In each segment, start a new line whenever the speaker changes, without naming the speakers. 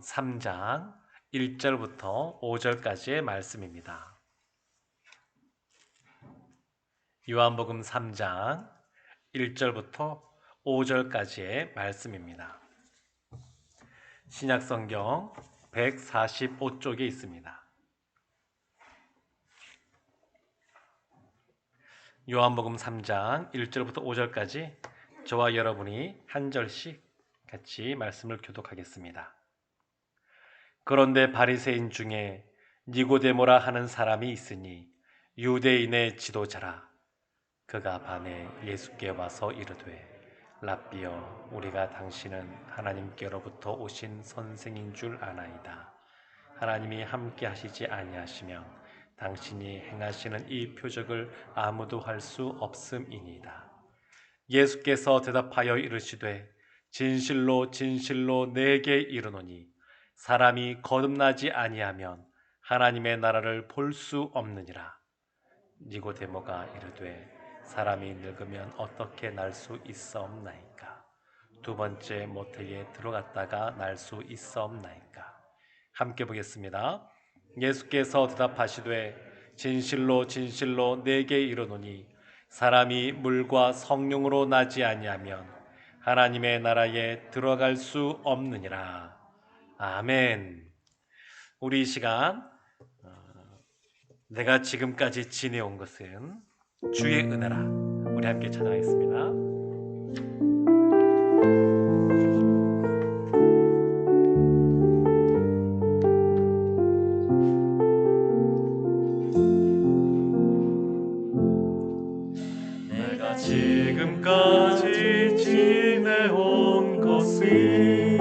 3장 1절부터 5절까지의 말씀입니다. 요한복음 3장 1절부터 5절까지의 말씀입니다. 신약성경 145쪽에 있습니다. 요한복음 3장 1절부터 5절까지 저와 여러분이 한 절씩 같이 말씀을 교독하겠습니다. 그런데 바리새인 중에 니고데모라 하는 사람이 있으니 유대인의 지도자라. 그가 밤에 예수께 와서 이르되 랍비여, 우리가 당신은 하나님께로부터 오신 선생인 줄 아나이다. 하나님이 함께 하시지 아니하시면 당신이 행하시는 이 표적을 아무도 할 수 없음이니이다. 예수께서 대답하여 이르시되 진실로 진실로 내게 이르노니 사람이 거듭나지 아니하면 하나님의 나라를 볼 수 없느니라. 니고데모가 이르되 사람이 늙으면 어떻게 날 수 있사옵나이까? 두 번째 모태에 들어갔다가 날 수 있사옵나이까? 함께 보겠습니다. 예수께서 대답하시되 진실로 진실로 내게 이르노니 사람이 물과 성령으로 나지 아니하면 하나님의 나라에 들어갈 수 없느니라. 아멘. 우리 이 시간 내가 지금까지 지내온 것은 주의 은혜라. 우리 함께 찬양하겠습니다. 내가 지금까지 지내온 것은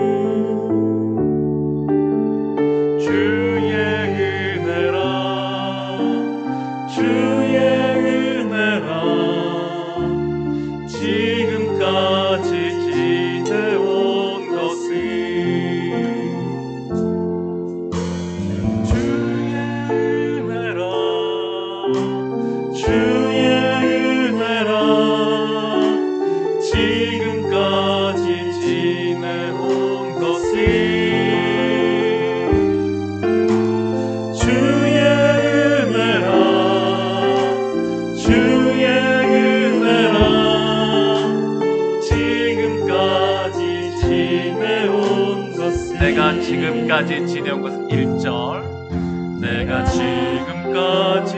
내가 지금까지 지내온 것은 1절. 내가 지금까지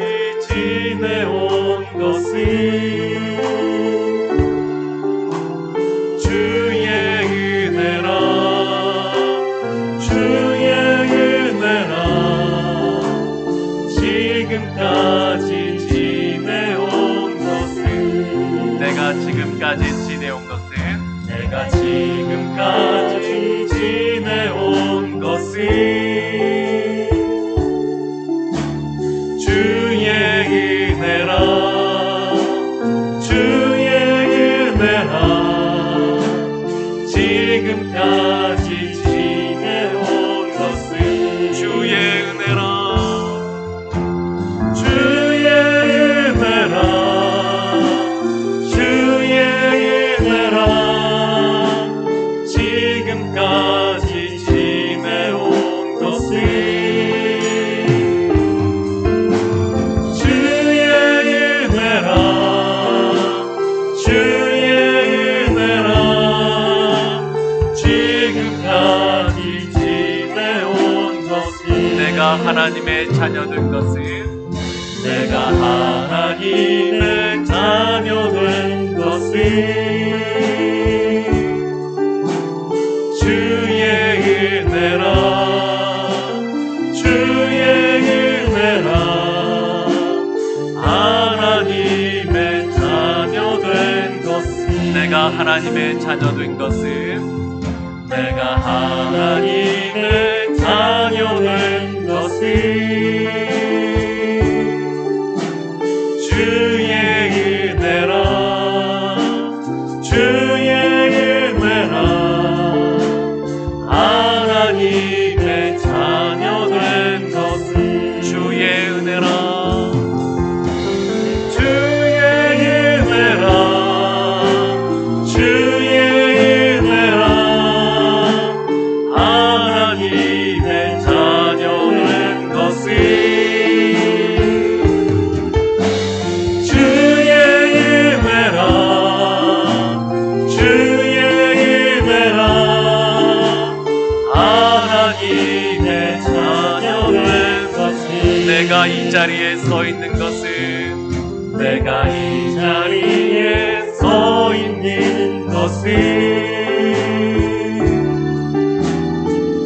지내온 것은 주의 은혜라. 주의 은혜라. 지금까지 지내온 것은 내가 지금까지 지내온 것은 내가 지금까지 지내온 것은 주의 은혜라. 주의 은혜라. 지금까지 지내온 것은 주의 은혜라. 주의 은혜라. 주의 은혜라. 지금까지 지내온 것은 주의 은혜라. 주의 은혜라. 지금까지 지내온 것은 내가 하나님의 자녀된 것은 내가 하나님의 자녀된 것은 주의 은혜라. 주의 은혜라. 하나님의 자녀된 것은 내가 하나님의 자녀된 것은 내가 하나님의 자녀된 것은 주의 은혜라. 주의 은혜라. 하나님의 자녀된 것은 주의 은혜라. 주의 은혜라. 주의 은혜라. 하나님의 자녀된 것은 내가 이 자리에 서 있는 것은 내가 이 자리에 서 있는 것은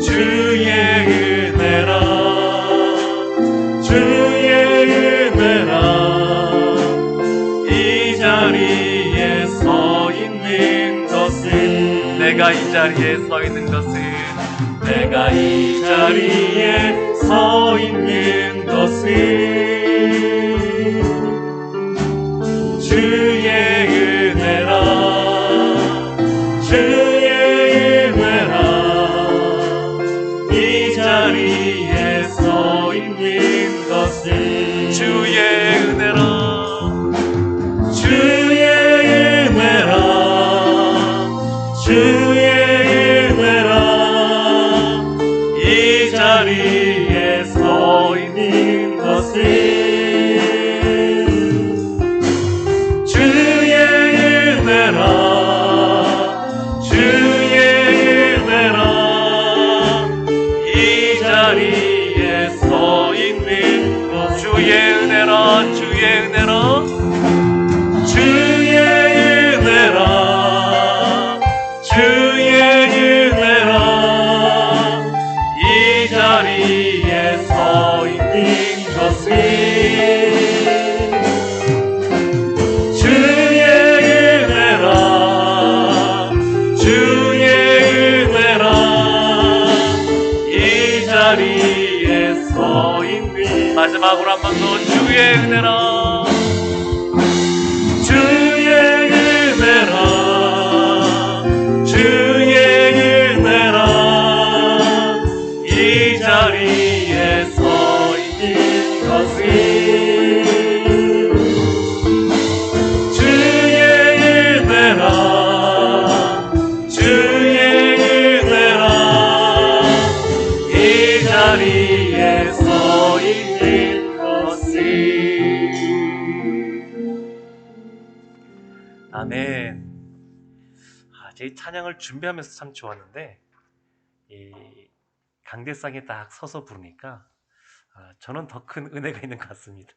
주의 은혜라 주의 은혜라 이 자리에 서 있는 것은 내가 이 자리에 서 있는 것은 내가 이 자리에 서 있는 것은 주의 은혜라 주의 은혜라 이 자리에 서 있는 것은 주의 은혜라 주의 은혜라 주의 은혜라 이 자리에 서 있는 것은 주의 은혜라 주의 은혜라 이 자리에 서 있는 것 주의 은혜라 주의 은혜라 주의 은혜라 주의 은혜라 이 자리에 서 있는 것은 주의 은혜라 주의 은혜라 이 자리에 서 있는 마지막으로 한 번 더 주의 은혜라 주의 은혜라 주의 은혜라 이 자리에 서 있는 것은 주의 은혜라 주의 은혜라 이 자리에 서 있는 것은 아멘. 제 찬양을 준비하면서 참 좋았는데 이 강대상에 딱 서서 부르니까 저는 더 큰 은혜가 있는 것 같습니다.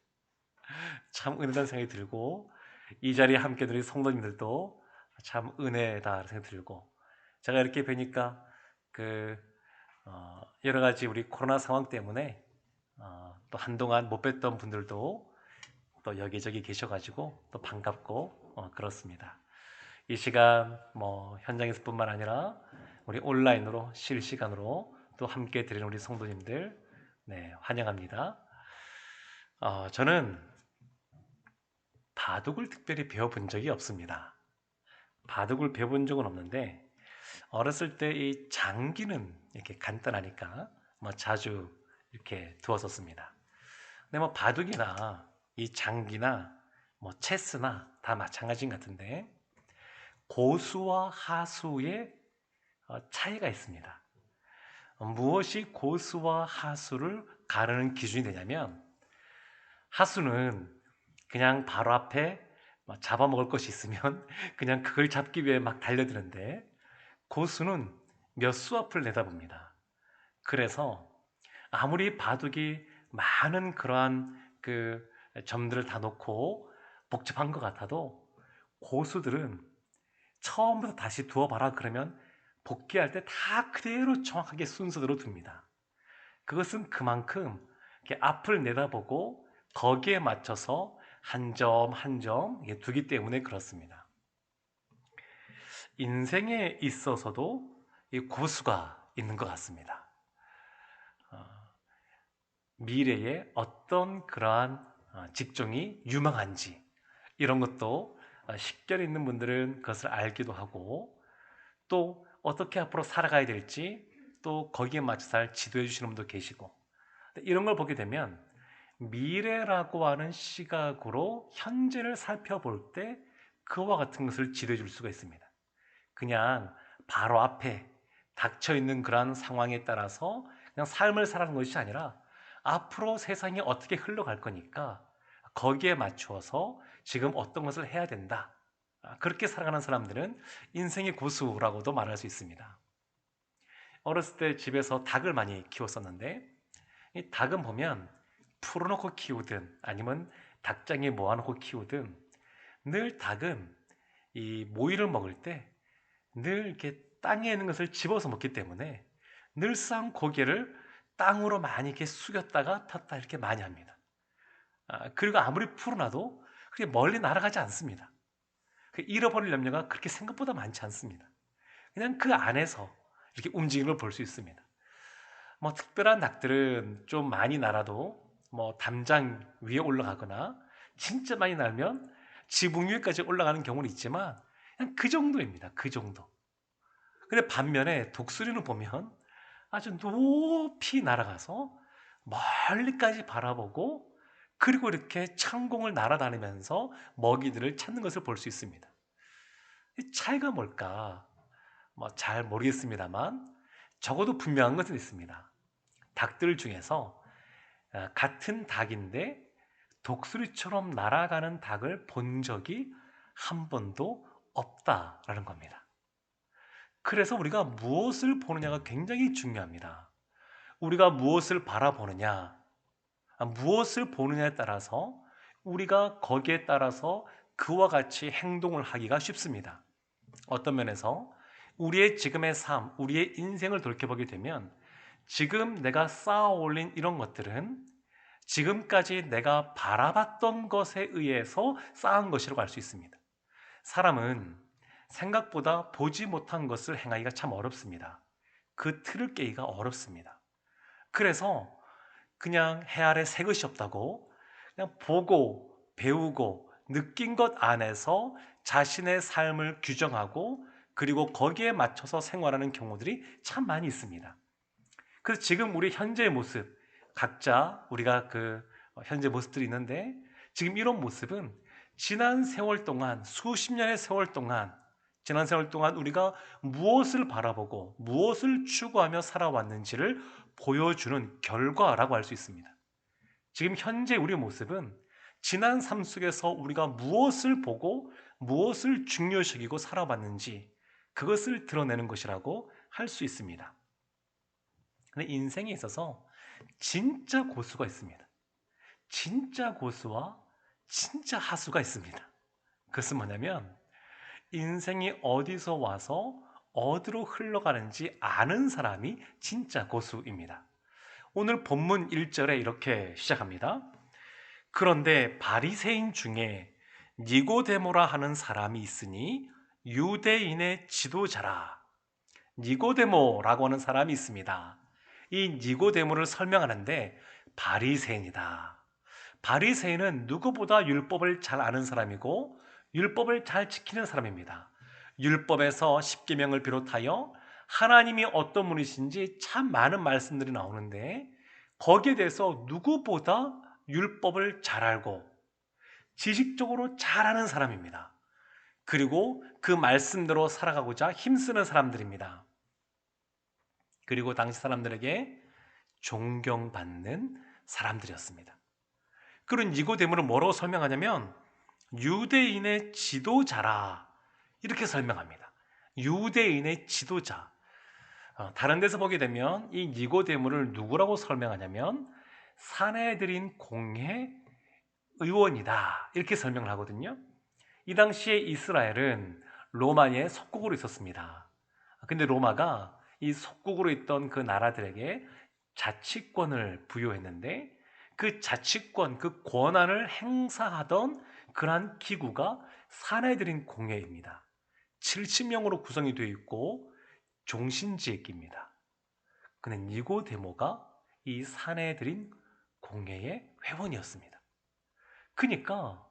참 은혜다는 생각이 들고 이 자리에 함께 누린 성도님들도 참 은혜다 생각이 들고 제가 이렇게 뵈니까 여러 가지 우리 코로나 상황 때문에 또 한동안 못 뵀던 분들도 또 여기저기 계셔가지고 또 반갑고 그렇습니다. 이 시간 현장에서뿐만 아니라 우리 온라인으로 실시간으로 또 함께 드리는 우리 성도님들 환영합니다. 저는 바둑을 특별히 배워본 적이 없습니다. 바둑을 배워본 적은 없는데 어렸을 때 이 장기는 이렇게 간단하니까 자주 이렇게 두었었습니다. 근데 바둑이나 이 장기나 체스나 다 마찬가지인 것 같은데 고수와 하수의 차이가 있습니다. 무엇이 고수와 하수를 가르는 기준이 되냐면 하수는 그냥 바로 앞에 잡아먹을 것이 있으면 그냥 그걸 잡기 위해 막 달려드는데 고수는 몇 수 앞을 내다봅니다. 그래서 아무리 바둑이 많은 그러한 점들을 다 놓고 복잡한 것 같아도 고수들은 처음부터 다시 두어봐라 그러면 복귀할 때 다 그대로 정확하게 순서대로 둡니다. 그것은 그만큼 이렇게 앞을 내다보고 거기에 맞춰서 한 점 한 점 두기 때문에 그렇습니다. 인생에 있어서도 이 고수가 있는 것 같습니다. 미래에 어떤 그러한 직종이 유망한지 이런 것도 식견 있는 분들은 그것을 알기도 하고 또 어떻게 앞으로 살아가야 될지 또 거기에 맞춰서 지도해 주시는 분도 계시고 이런 걸 보게 되면 미래라고 하는 시각으로 현재를 살펴볼 때 그와 같은 것을 지도해 줄 수가 있습니다. 그냥 바로 앞에 닥쳐 있는 그러한 상황에 따라서 그냥 삶을 살아가는 것이 아니라 앞으로 세상이 어떻게 흘러갈 거니까 거기에 맞추어서 지금 어떤 것을 해야 된다. 그렇게 살아가는 사람들은 인생의 고수라고도 말할 수 있습니다. 어렸을 때 집에서 닭을 많이 키웠었는데 이 닭은 보면 풀어놓고 키우든 아니면 닭장에 모아놓고 키우든 늘 닭은 이 모이를 먹을 때 늘 이렇게 땅에 있는 것을 집어서 먹기 때문에 늘상 고개를 땅으로 많이 이렇게 숙였다가 탔다 이렇게 많이 합니다. 그리고 아무리 풀어놔도 그렇게 멀리 날아가지 않습니다. 잃어버릴 염려가 그렇게 생각보다 많지 않습니다. 그냥 그 안에서 이렇게 움직임을 볼 수 있습니다. 뭐 특별한 닭들은 좀 많이 날아도 뭐 담장 위에 올라가거나 진짜 많이 날면 지붕 위에까지 올라가는 경우는 있지만 그냥 그 정도입니다. 그 정도. 근데 반면에 독수리는 보면 아주 높이 날아가서 멀리까지 바라보고 그리고 이렇게 창공을 날아다니면서 먹이들을 찾는 것을 볼 수 있습니다. 이 차이가 뭘까? 뭐 잘 모르겠습니다만 적어도 분명한 것은 있습니다. 닭들 중에서 같은 닭인데 독수리처럼 날아가는 닭을 본 적이 한 번도 없다라는 겁니다. 그래서 우리가 무엇을 보느냐가 굉장히 중요합니다. 우리가 무엇을 바라보느냐, 무엇을 보느냐에 따라서 우리가 거기에 따라서 그와 같이 행동을 하기가 쉽습니다. 어떤 면에서 우리의 지금의 삶, 우리의 인생을 돌이켜보게 되면 지금 내가 쌓아 올린 이런 것들은 지금까지 내가 바라봤던 것에 의해서 쌓은 것이라고 할 수 있습니다. 사람은 생각보다 보지 못한 것을 행하기가 참 어렵습니다. 그 틀을 깨기가 어렵습니다. 그래서 그냥 해 아래 새 것이 없다고 그냥 보고 배우고 느낀 것 안에서 자신의 삶을 규정하고 그리고 거기에 맞춰서 생활하는 경우들이 참 많이 있습니다. 그래서 지금 우리 현재의 모습, 각자 우리가 현재 모습들이 있는데 지금 이런 모습은 지난 세월 동안, 수십 년의 세월 동안, 지난 세월 동안 우리가 무엇을 바라보고 무엇을 추구하며 살아왔는지를 보여주는 결과라고 할 수 있습니다. 지금 현재 우리의 모습은 지난 삶 속에서 우리가 무엇을 보고 무엇을 중요시 여기고 살아왔는지 그것을 드러내는 것이라고 할 수 있습니다. 근데 인생에 있어서 진짜 고수가 있습니다. 진짜 고수와 진짜 하수가 있습니다. 그것은 뭐냐면 인생이 어디서 와서 어디로 흘러가는지 아는 사람이 진짜 고수입니다. 오늘 본문 1절에 이렇게 시작합니다. 그런데 바리새인 중에 니고데모라 하는 사람이 있으니 유대인의 지도자라. 니고데모라고 하는 사람이 있습니다. 이 니고데모를 설명하는데 바리새인이다. 바리새인은 누구보다 율법을 잘 아는 사람이고 율법을 잘 지키는 사람입니다. 율법에서 십계명을 비롯하여 하나님이 어떤 분이신지 참 많은 말씀들이 나오는데 거기에 대해서 누구보다 율법을 잘 알고 지식적으로 잘 아는 사람입니다. 그리고 그 말씀대로 살아가고자 힘쓰는 사람들입니다. 그리고 당시 사람들에게 존경받는 사람들이었습니다. 그런 니고데모를 뭐라고 설명하냐면 유대인의 지도자라 이렇게 설명합니다. 유대인의 지도자. 다른 데서 보게 되면 이 니고데모를 누구라고 설명하냐면 사내들인 공회 의원이다 이렇게 설명을 하거든요. 이 당시에 이스라엘은 로마의 속국으로 있었습니다. 근데 로마가 이 속국으로 있던 그 나라들에게 자치권을 부여했는데 그 자치권, 그 권한을 행사하던 그러한 기구가 사내들인 공회입니다. 70명으로 구성이 되어 있고 종신지역입니다. 근데 니고데모가 이 사내들인 공회의 회원이었습니다. 그러니까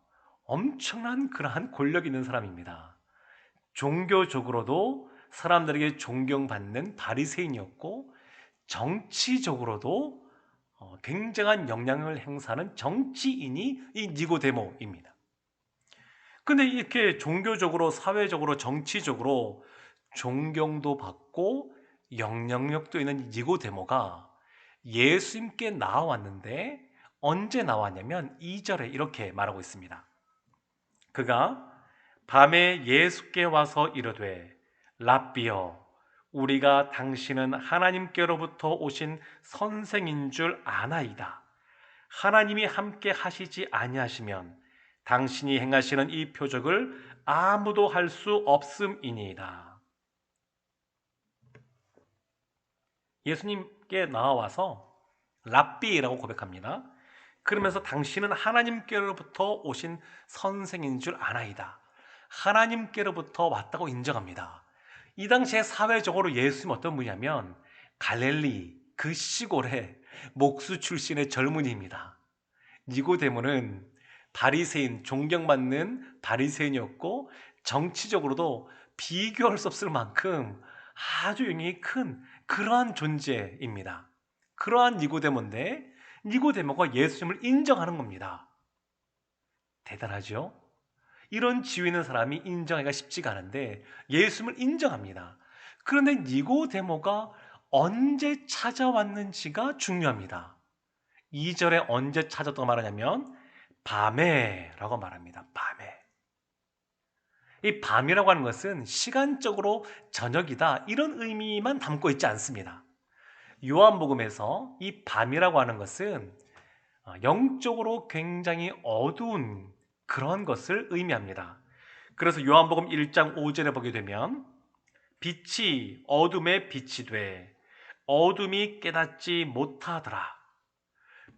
엄청난 그러한 권력 있는 사람입니다. 종교적으로도 사람들에게 존경받는 바리새인이었고 정치적으로도 굉장한 영향을 행사하는 정치인이 이 니고데모입니다. 근데 이렇게 종교적으로, 사회적으로, 정치적으로 존경도 받고 영향력도 있는 니고데모가 예수님께 나왔는데 언제 나왔냐면 2절에 이렇게 말하고 있습니다. 그가 밤에 예수께 와서 이르되 랍비여 우리가 당신은 하나님께로부터 오신 선생인 줄 아나이다. 하나님이 함께 하시지 아니하시면 당신이 행하시는 이 표적을 아무도 할 수 없음이니이다. 예수님께 나와서 랍비라고 고백합니다. 그러면서 당신은 하나님께로부터 오신 선생인 줄 아나이다. 하나님께로부터 왔다고 인정합니다. 이 당시에 사회적으로 예수님은 어떤 분이냐면 갈릴리 그 시골의 목수 출신의 젊은이입니다. 니고데모는 바리새인, 존경받는 바리새인이었고 정치적으로도 비교할 수 없을 만큼 아주 영향이 큰 그러한 존재입니다. 그러한 니고데모인데 니고데모가 예수님을 인정하는 겁니다. 대단하죠? 이런 지위 있는 사람이 인정하기가 쉽지가 않은데 예수님을 인정합니다. 그런데 니고데모가 언제 찾아왔는지가 중요합니다. 2절에 언제 찾았다고 말하냐면 밤에라고 말합니다. 밤에. 이 밤이라고 하는 것은 시간적으로 저녁이다 이런 의미만 담고 있지 않습니다. 요한복음에서 이 밤이라고 하는 것은 영적으로 굉장히 어두운 그런 것을 의미합니다. 그래서 요한복음 1장 5절에 보게 되면 빛이 어둠에 빛이 돼 어둠이 깨닫지 못하더라.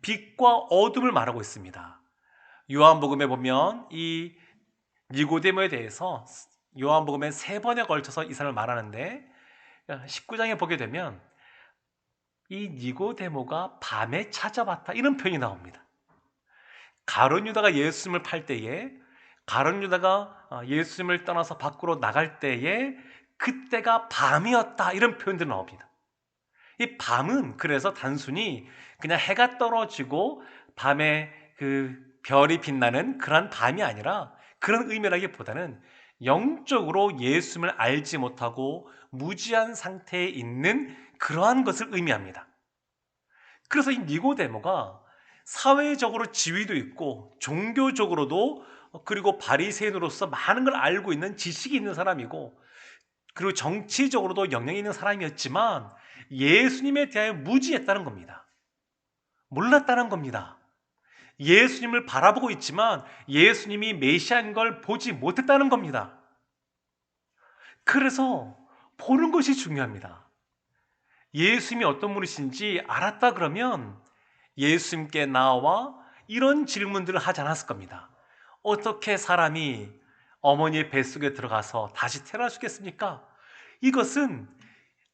빛과 어둠을 말하고 있습니다. 요한복음에 보면 이 니고데모에 대해서 요한복음에 3번에 걸쳐서 이 사람을 말하는데 19장에 보게 되면 이 니고데모가 밤에 찾아왔다 이런 표현이 나옵니다. 가룟 유다가 예수님을 팔 때에 가룟 유다가 예수님을 떠나서 밖으로 나갈 때에 그때가 밤이었다 이런 표현들이 나옵니다. 이 밤은 그래서 단순히 그냥 해가 떨어지고 밤에 그 별이 빛나는 그런 밤이 아니라 그런 의미라기보다는 영적으로 예수님을 알지 못하고 무지한 상태에 있는 그러한 것을 의미합니다. 그래서 이 니고데모가 사회적으로 지위도 있고 종교적으로도 그리고 바리새인으로서 많은 걸 알고 있는 지식이 있는 사람이고 그리고 정치적으로도 영향이 있는 사람이었지만 예수님에 대하여 무지했다는 겁니다. 몰랐다는 겁니다. 예수님을 바라보고 있지만 예수님이 메시아인 걸 보지 못했다는 겁니다. 그래서 보는 것이 중요합니다. 예수님이 어떤 분이신지 알았다 그러면 예수님께 나와 이런 질문들을 하지 않았을 겁니다. 어떻게 사람이 어머니의 뱃속에 들어가서 다시 태어날 수 있겠습니까? 이것은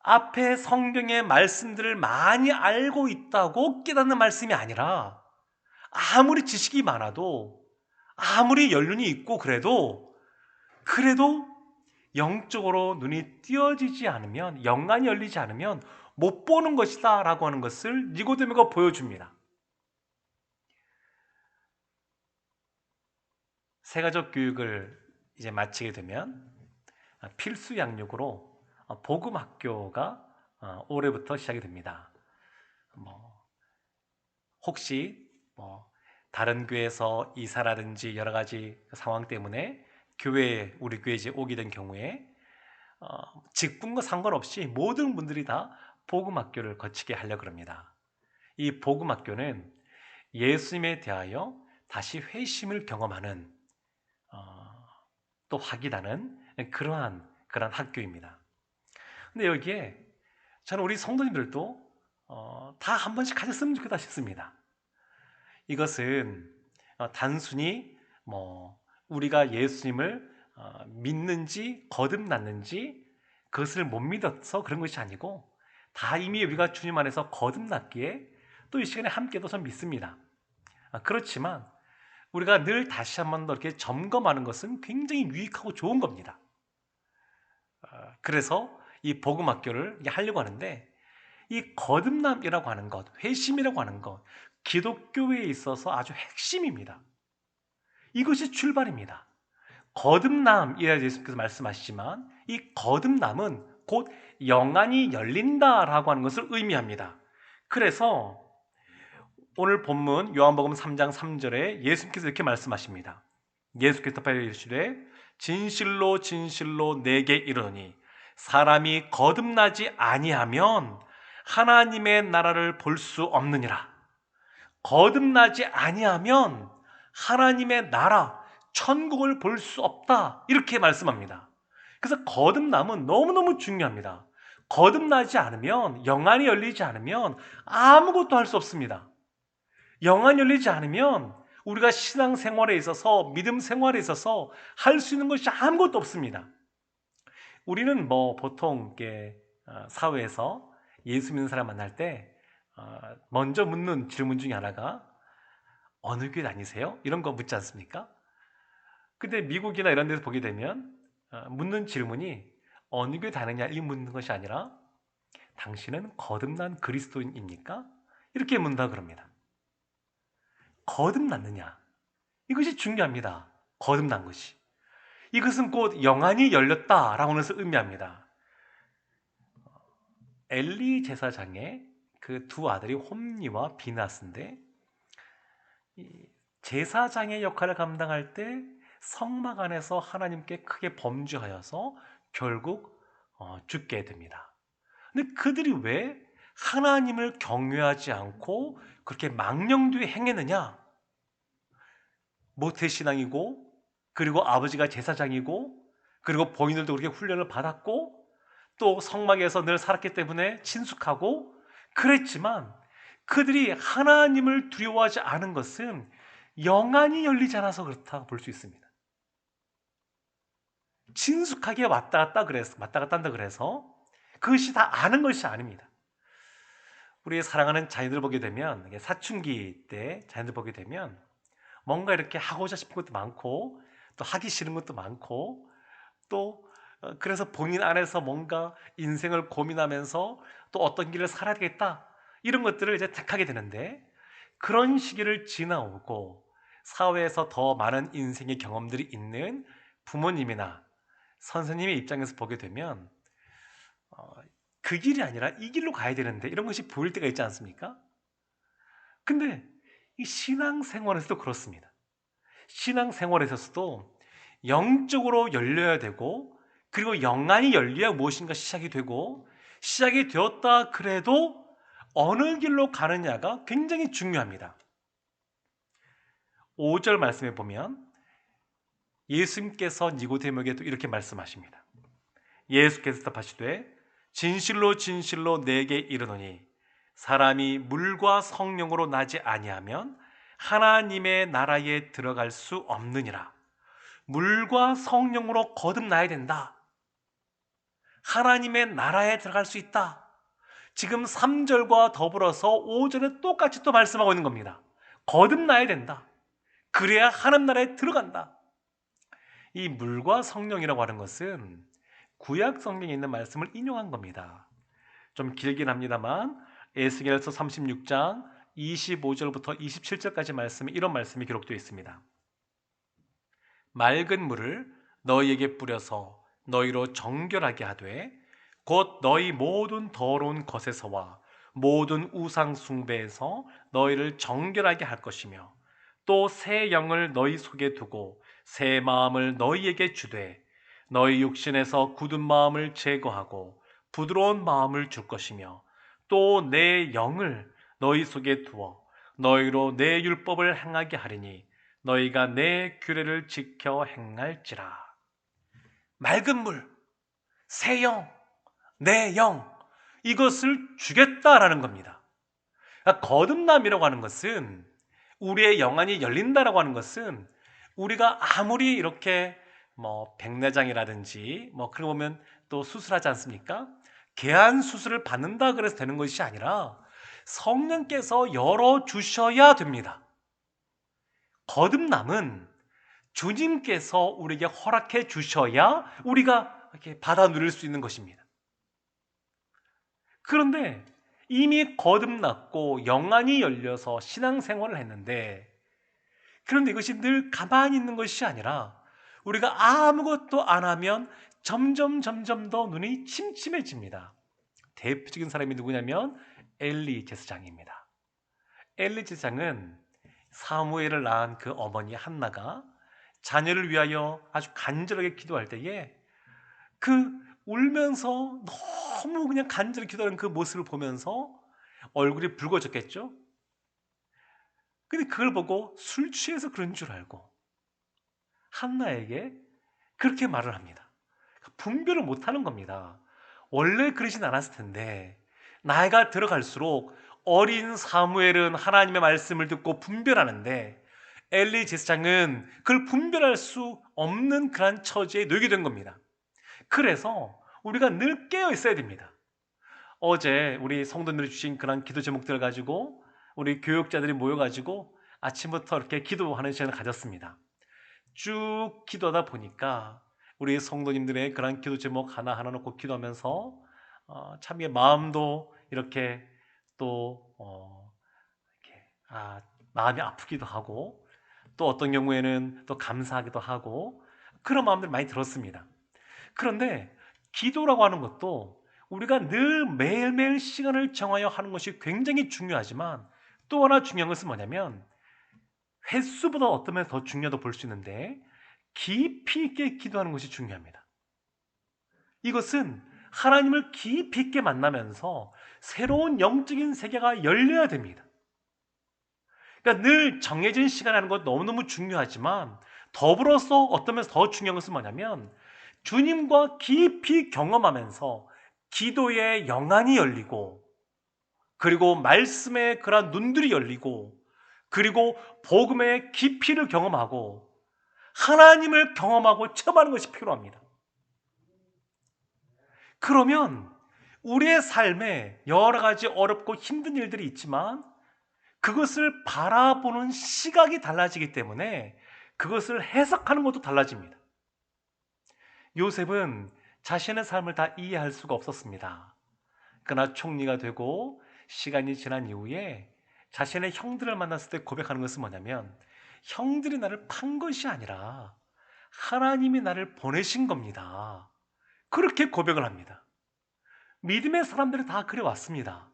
앞에 성경의 말씀들을 많이 알고 있다고 깨닫는 말씀이 아니라 아무리 지식이 많아도 아무리 연륜이 있고 그래도 영적으로 눈이 띄어지지 않으면 영안이 열리지 않으면 못 보는 것이다 라고 하는 것을 니고데모가 보여줍니다. 세가족 교육을 이제 마치게 되면 필수 양육으로 복음학교가 올해부터 시작이 됩니다. 혹시 다른 교회에서 이사라든지 여러 가지 상황 때문에 우리 교회에 오게 된 경우에 직분과 상관없이 모든 분들이 다 복음학교를 거치게 하려고 합니다. 이 복음학교는 예수님에 대하여 다시 회심을 경험하는 또 확인하는 그러한 학교입니다. 근데 여기에 저는 우리 성도님들도 다 한 번씩 가졌으면 좋겠다 싶습니다. 이것은 단순히 우리가 예수님을 믿는지 거듭났는지 그것을 못 믿어서 그런 것이 아니고 다 이미 우리가 주님 안에서 거듭났기에 또 이 시간에 함께도 전 믿습니다. 그렇지만 우리가 늘 다시 한 번 더 이렇게 점검하는 것은 굉장히 유익하고 좋은 겁니다. 그래서 이 복음학교를 하려고 하는데 이 거듭남이라고 하는 것, 회심이라고 하는 것, 기독교에 있어서 아주 핵심입니다. 이것이 출발입니다. 거듭남이라 예수님께서 말씀하시지만 이 거듭남은 곧 영안이 열린다라고 하는 것을 의미합니다. 그래서 오늘 본문 요한복음 3장 3절에 예수님께서 이렇게 말씀하십니다. 예수께서 대답하여 이르시되 진실로 진실로 내게 이르노니 사람이 거듭나지 아니하면 하나님의 나라를 볼 수 없느니라. 거듭나지 아니하면 하나님의 나라, 천국을 볼 수 없다. 이렇게 말씀합니다. 그래서 거듭남은 너무너무 중요합니다. 거듭나지 않으면, 영안이 열리지 않으면 아무것도 할 수 없습니다. 영안이 열리지 않으면 우리가 신앙생활에 있어서, 믿음 생활에 있어서 할 수 있는 것이 아무것도 없습니다. 우리는 보통 사회에서 예수 믿는 사람 만날 때 먼저 묻는 질문 중에 하나가 어느 교회 다니세요? 이런 거 묻지 않습니까? 근데 미국이나 이런 데서 보게 되면 묻는 질문이 어느 교회 다니냐 이 묻는 것이 아니라 당신은 거듭난 그리스도인입니까? 이렇게 묻는다 그럽니다. 거듭났느냐? 이것이 중요합니다. 거듭난 것이. 이것은 곧 영안이 열렸다라고 해서 의미합니다. 엘리 제사장의 그 두 아들이 홈니와 비나스인데, 제사장의 역할을 감당할 때 성막 안에서 하나님께 크게 범죄하여서 결국 죽게 됩니다. 근데 그들이 왜 하나님을 경외하지 않고 그렇게 망령되이 행했느냐? 모태신앙이고, 그리고 아버지가 제사장이고, 그리고 본인들도 그렇게 훈련을 받았고, 또 성막에서 늘 살았기 때문에 친숙하고 그랬지만, 그들이 하나님을 두려워하지 않은 것은 영안이 열리지 않아서 그렇다고 볼 수 있습니다. 친숙하게 왔다 갔다 한다 그래서 그것이 다 아는 것이 아닙니다. 우리 사랑하는 자녀들 보게 되면, 사춘기 때 자녀들 보게 되면 뭔가 이렇게 하고자 싶은 것도 많고 또 하기 싫은 것도 많고, 또 그래서 본인 안에서 뭔가 인생을 고민하면서 또 어떤 길을 살아야 되겠다, 이런 것들을 이제 택하게 되는데, 그런 시기를 지나오고 사회에서 더 많은 인생의 경험들이 있는 부모님이나 선생님의 입장에서 보게 되면 그 길이 아니라 이 길로 가야 되는데, 이런 것이 보일 때가 있지 않습니까? 근데 이 신앙생활에서도 그렇습니다. 신앙생활에서도 영적으로 열려야 되고, 그리고 영안이 열려야 무엇인가 시작이 되고, 시작이 되었다 그래도 어느 길로 가느냐가 굉장히 중요합니다. 5절 말씀에 보면 예수님께서 니고데모에게도 이렇게 말씀하십니다. 예수께서 답하시되 진실로 진실로 내게 이르노니 사람이 물과 성령으로 나지 아니하면 하나님의 나라에 들어갈 수 없느니라. 물과 성령으로 거듭나야 된다. 하나님의 나라에 들어갈 수 있다. 지금 3절과 더불어서 5절에 똑같이 또 말씀하고 있는 겁니다. 거듭나야 된다. 그래야 하나님 나라에 들어간다. 이 물과 성령이라고 하는 것은 구약 성경에 있는 말씀을 인용한 겁니다. 좀 길긴 합니다만 에스겔서 36장 25절부터 27절까지 말씀에 이런 말씀이 기록되어 있습니다. 맑은 물을 너희에게 뿌려서 너희로 정결하게 하되 곧 너희 모든 더러운 것에서와 모든 우상 숭배에서 너희를 정결하게 할 것이며, 또 새 영을 너희 속에 두고 새 마음을 너희에게 주되 너희 육신에서 굳은 마음을 제거하고 부드러운 마음을 줄 것이며, 또 내 영을 너희 속에 두어 너희로 내 율법을 행하게 하리니 너희가 내 규례를 지켜 행할지라. 맑은 물, 새 영, 내 영, 이것을 주겠다라는 겁니다. 그러니까 거듭남이라고 하는 것은, 우리의 영안이 열린다라고 하는 것은, 우리가 아무리 이렇게 백내장이라든지 그러고 보면 또 수술하지 않습니까? 개안 수술을 받는다 그래서 되는 것이 아니라 성령께서 열어주셔야 됩니다. 거듭남은 주님께서 우리에게 허락해 주셔야 우리가 이렇게 받아 누릴 수 있는 것입니다. 그런데 이미 거듭났고 영안이 열려서 신앙생활을 했는데, 그런데 이것이 늘 가만히 있는 것이 아니라 우리가 아무것도 안 하면 점점 더 눈이 침침해집니다. 대표적인 사람이 누구냐면 엘리 제사장입니다. 엘리 제사장은 사무엘을 낳은 그 어머니 한나가 자녀를 위하여 아주 간절하게 기도할 때에 그 울면서 너무 그냥 간절히 기도하는 그 모습을 보면서 얼굴이 붉어졌겠죠? 근데 그걸 보고 술 취해서 그런 줄 알고 한나에게 그렇게 말을 합니다. 분별을 못하는 겁니다. 원래 그러진 않았을 텐데 나이가 들어갈수록 어린 사무엘은 하나님의 말씀을 듣고 분별하는데 엘리 제사장은 그걸 분별할 수 없는 그런 처지에 놓이게 된 겁니다. 그래서 우리가 늘 깨어 있어야 됩니다. 어제 우리 성도님들이 주신 그런 기도 제목들을 가지고 우리 교육자들이 모여가지고 아침부터 이렇게 기도하는 시간을 가졌습니다. 쭉 기도하다 보니까 우리 성도님들의 그런 기도 제목 하나하나 놓고 기도하면서 참 마음도 이렇게 또 이렇게 마음이 아프기도 하고 또 어떤 경우에는 또 감사하기도 하고 그런 마음들 많이 들었습니다. 그런데 기도라고 하는 것도 우리가 늘 매일매일 시간을 정하여 하는 것이 굉장히 중요하지만 또 하나 중요한 것은 뭐냐면 횟수보다 어떤 면에서 더 중요하다고 볼 수 있는데 깊이 있게 기도하는 것이 중요합니다. 이것은 하나님을 깊이 있게 만나면서 새로운 영적인 세계가 열려야 됩니다. 그러니까 늘 정해진 시간에 하는 것 너무너무 중요하지만 더불어서 어떤 면에서 더 중요한 것은 뭐냐면 주님과 깊이 경험하면서 기도의 영안이 열리고 그리고 말씀의 그러한 눈들이 열리고 그리고 복음의 깊이를 경험하고 하나님을 경험하고 체험하는 것이 필요합니다. 그러면 우리의 삶에 여러 가지 어렵고 힘든 일들이 있지만 그것을 바라보는 시각이 달라지기 때문에 그것을 해석하는 것도 달라집니다. 요셉은 자신의 삶을 다 이해할 수가 없었습니다. 그러나 총리가 되고 시간이 지난 이후에 자신의 형들을 만났을 때 고백하는 것은 뭐냐면 형들이 나를 판 것이 아니라 하나님이 나를 보내신 겁니다. 그렇게 고백을 합니다. 믿음의 사람들이 다 그래 왔습니다.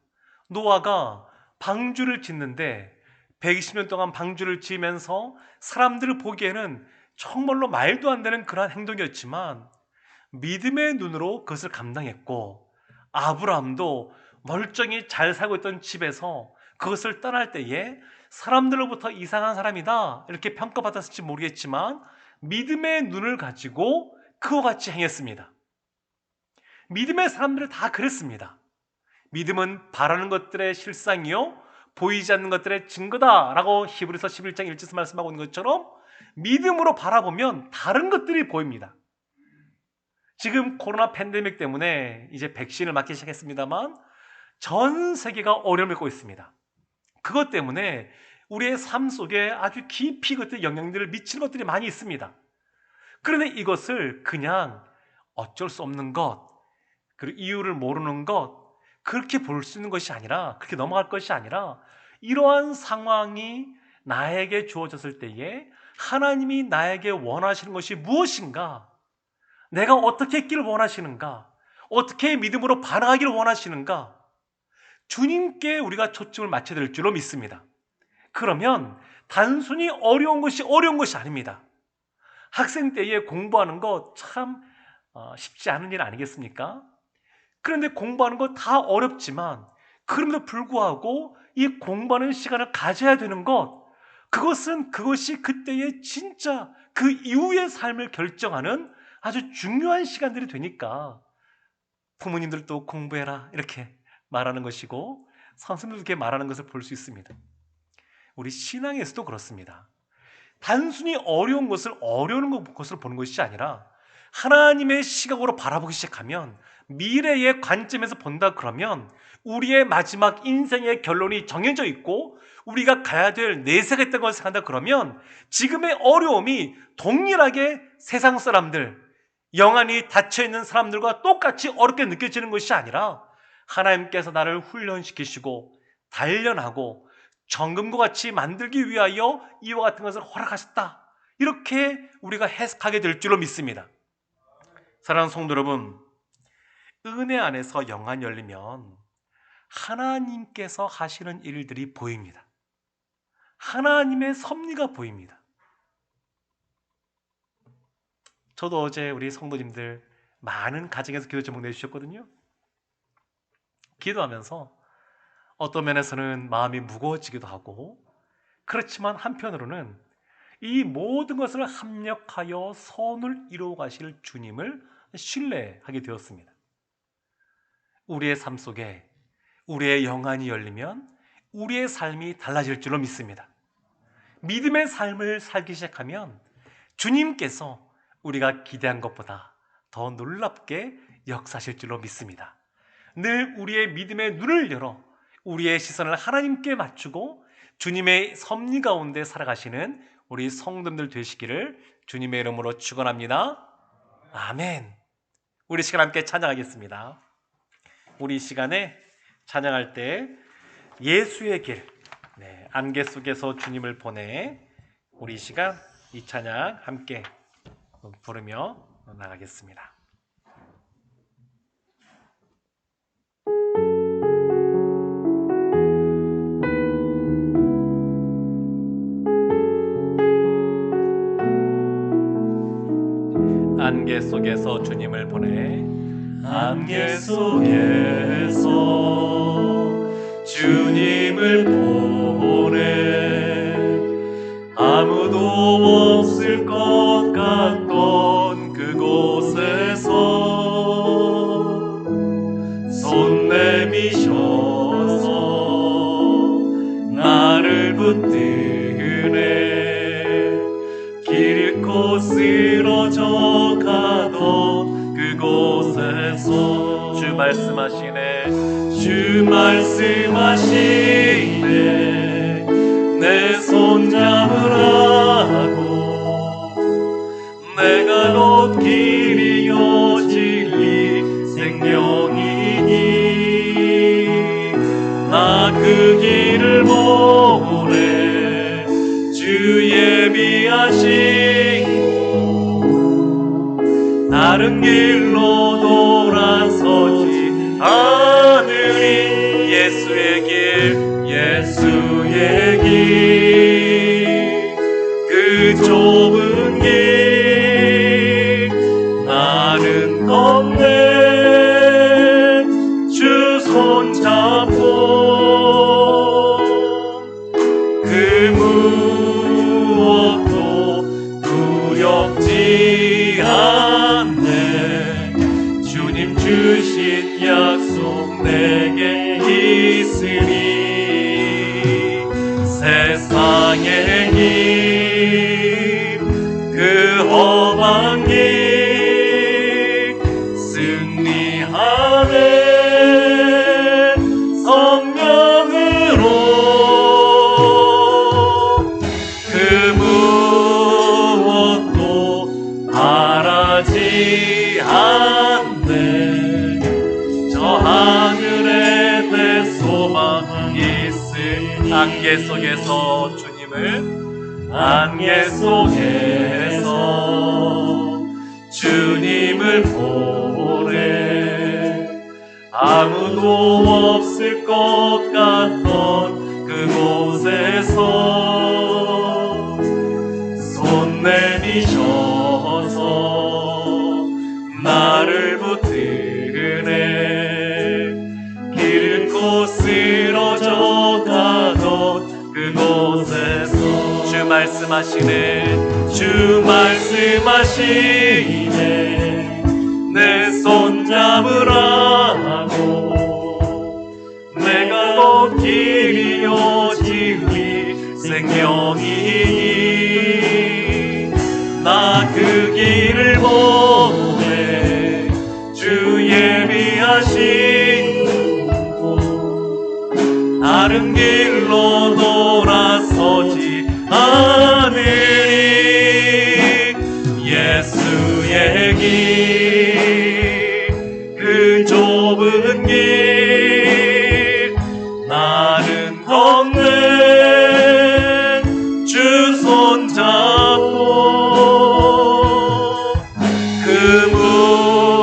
노아가 방주를 짓는데 120년 동안 방주를 지으면서 사람들을 보기에는 정말로 말도 안 되는 그러한 행동이었지만 믿음의 눈으로 그것을 감당했고 아브라함도 멀쩡히 잘 살고 있던 집에서 그것을 떠날 때에 사람들로부터 이상한 사람이다 이렇게 평가받았을지 모르겠지만 믿음의 눈을 가지고 그와 같이 행했습니다. 믿음의 사람들은 다 그랬습니다. 믿음은 바라는 것들의 실상이요 보이지 않는 것들의 증거다라고 히브리서 11장 1절에서 말씀하고 있는 것처럼 믿음으로 바라보면 다른 것들이 보입니다. 지금 코로나 팬데믹 때문에 이제 백신을 맞기 시작했습니다만 전 세계가 어려움을 겪고 있습니다. 그것 때문에 우리의 삶 속에 아주 깊이 그것들 영향들을 미치는 것들이 많이 있습니다. 그런데 이것을 그냥 어쩔 수 없는 것, 그리고 이유를 모르는 것, 그렇게 볼 수 있는 것이 아니라, 그렇게 넘어갈 것이 아니라, 이러한 상황이 나에게 주어졌을 때에 하나님이 나에게 원하시는 것이 무엇인가? 내가 어떻게 했기를 원하시는가? 어떻게 믿음으로 반응하기를 원하시는가? 주님께 우리가 초점을 맞춰야 될 줄로 믿습니다. 그러면 단순히 어려운 것이 아닙니다. 학생 때에 공부하는 거 참 쉽지 않은 일 아니겠습니까? 그런데 공부하는 거 다 어렵지만 그럼에도 불구하고 이 공부하는 시간을 가져야 되는 그것이 그때의 진짜 그 이후의 삶을 결정하는 아주 중요한 시간들이 되니까 부모님들도 공부해라 이렇게 말하는 것이고 선생님들도 이렇게 말하는 것을 볼 수 있습니다. 우리 신앙에서도 그렇습니다. 단순히 어려운 것을 어려운 것으로 보는 것이 아니라 하나님의 시각으로 바라보기 시작하면 미래의 관점에서 본다 그러면 우리의 마지막 인생의 결론이 정해져 있고 우리가 가야 될 내세가 있다는 것을 생각한다 그러면 지금의 어려움이 동일하게 세상 사람들, 영안이 닫혀있는 사람들과 똑같이 어렵게 느껴지는 것이 아니라 하나님께서 나를 훈련시키시고 단련하고 정금과 같이 만들기 위하여 이와 같은 것을 허락하셨다. 이렇게 우리가 해석하게 될 줄로 믿습니다. 사랑하는 성도 여러분, 은혜 안에서 영안이 열리면 하나님께서 하시는 일들이 보입니다. 하나님의 섭리가 보입니다. 저도 어제 우리 성도님들 많은 가정에서 기도 제목 내주셨거든요. 기도하면서 어떤 면에서는 마음이 무거워지기도 하고, 그렇지만 한편으로는 이 모든 것을 합력하여 선을 이루어 가실 주님을 신뢰하게 되었습니다. 우리의 삶 속에 우리의 영안이 열리면 우리의 삶이 달라질 줄로 믿습니다. 믿음의 삶을 살기 시작하면 주님께서 우리가 기대한 것보다 더 놀랍게 역사하실 줄로 믿습니다. 늘 우리의 믿음의 눈을 열어 우리의 시선을 하나님께 맞추고 주님의 섭리 가운데 살아가시는 우리 성도들 되시기를 주님의 이름으로 축원합니다. 아멘. 우리 시간 함께 찬양하겠습니다. 우리 이 시간에 찬양할 때 예수의 길, 안개 속에서 주님을 보내, 우리 이 시간 이 찬양 함께 부르며 나가겠습니다. 안개 속에서 주님을 보내,
안개 속에서 주님을 보내, 아무도 없을 것 같던 그곳에서 손 내미셔서 나를 붙드네. 길 잃고 쓰러져 가던 그곳에서
주 말씀하시네,
주 말씀하시네. 내 손 잡으라고. 내가 곧 길이요 진리 생명이니 나 그 길을 보내. 주 예비하시고 다른 길로 돌아서지 않으리. 예수의 길, 예수의 길, 그 좁은 길 나는 건네. 주 손잡고 그 무엇도 두렵지 않네. 주님 주신 약속 내게 있으니 세상의 길, 그 험한 길 승리하네. 성령으로 그 무엇도 바라지 않네. 저 하늘에 내 소망이 있으니
안개 속에서 주님을,
안개 속에서 주님을 보내. 아무도 없을 것 같던 그곳에서 손 내미셔서 나를 붙드네. 길 잃고 쓰러져 가던 그곳에서
주 말씀하시네,
주 말씀하시네. 내 손 잡으라고. 내가 곧 길이요 진리 생명이니 나 그 길을 보내. 주 예비하시고 다른 길로 돌아서지 않으리. 예수의 길, 그 좁은 길 나는 건네. 주 손잡고 그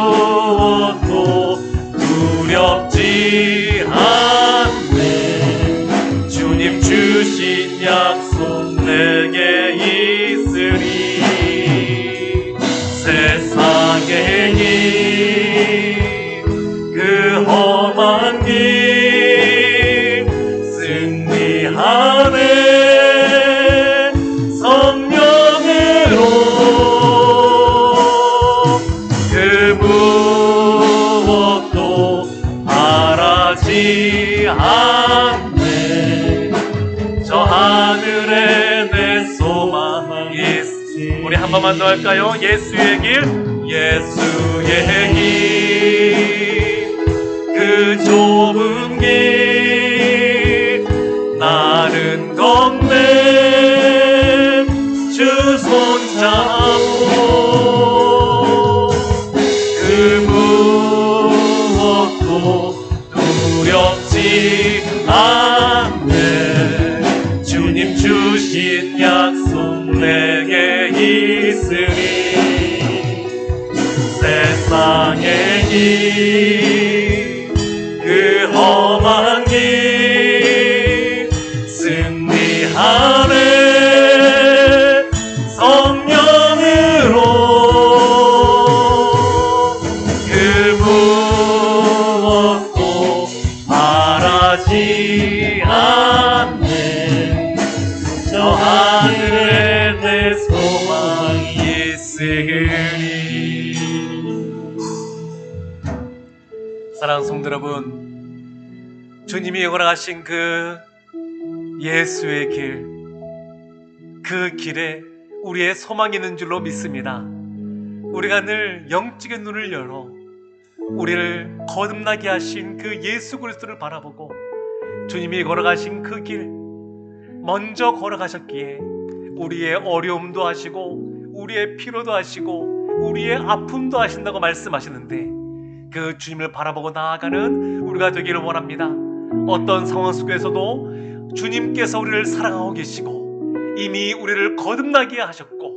무엇도 두렵지 않네. 주님 주신 약속 내게 있으리. 세상의 길, 승리하네 성령으로 그 무엇도 바라지 않네 저 하늘에 내 소망이 있으니
우리 한 번만 더 할까요? 예수의 길,
예수의 길 그 좁은 길 나는 걷네 주 손잡고 그 무엇도 두렵지 않네 주님 주신 약속 내게 있으니 세상의 길 그 험한 길 승리하네 성령으로 그 무엇도 바라지 않네 저 하늘에 내 소망이 있으니
사랑하는 성도 여러분, 주님이 걸어가신 그 예수의 길, 그 길에 우리의 소망이 있는 줄로 믿습니다. 우리가 늘 영적인 눈을 열어 우리를 거듭나게 하신 그 예수 그리스도를 바라보고 주님이 걸어가신 그 길 먼저 걸어가셨기에 우리의 어려움도 하시고 우리의 피로도 하시고 우리의 아픔도 하신다고 말씀하시는데 그 주님을 바라보고 나아가는 우리가 되기를 원합니다. 어떤 상황 속에서도 주님께서 우리를 사랑하고 계시고 이미 우리를 거듭나게 하셨고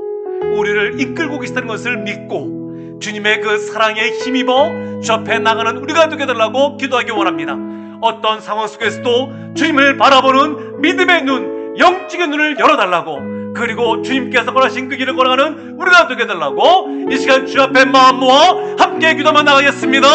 우리를 이끌고 계시다는 것을 믿고 주님의 그 사랑에 힘입어 주 앞에 나가는 우리가 되게 달라고 기도하기 원합니다. 어떤 상황 속에서도 주님을 바라보는 믿음의 눈, 영적인 눈을 열어달라고, 그리고 주님께서 걸으신 그 길을 걸어가는 우리가 되게 달라고 이 시간 주 앞에 마음 모아 함께 기도하며 나가겠습니다.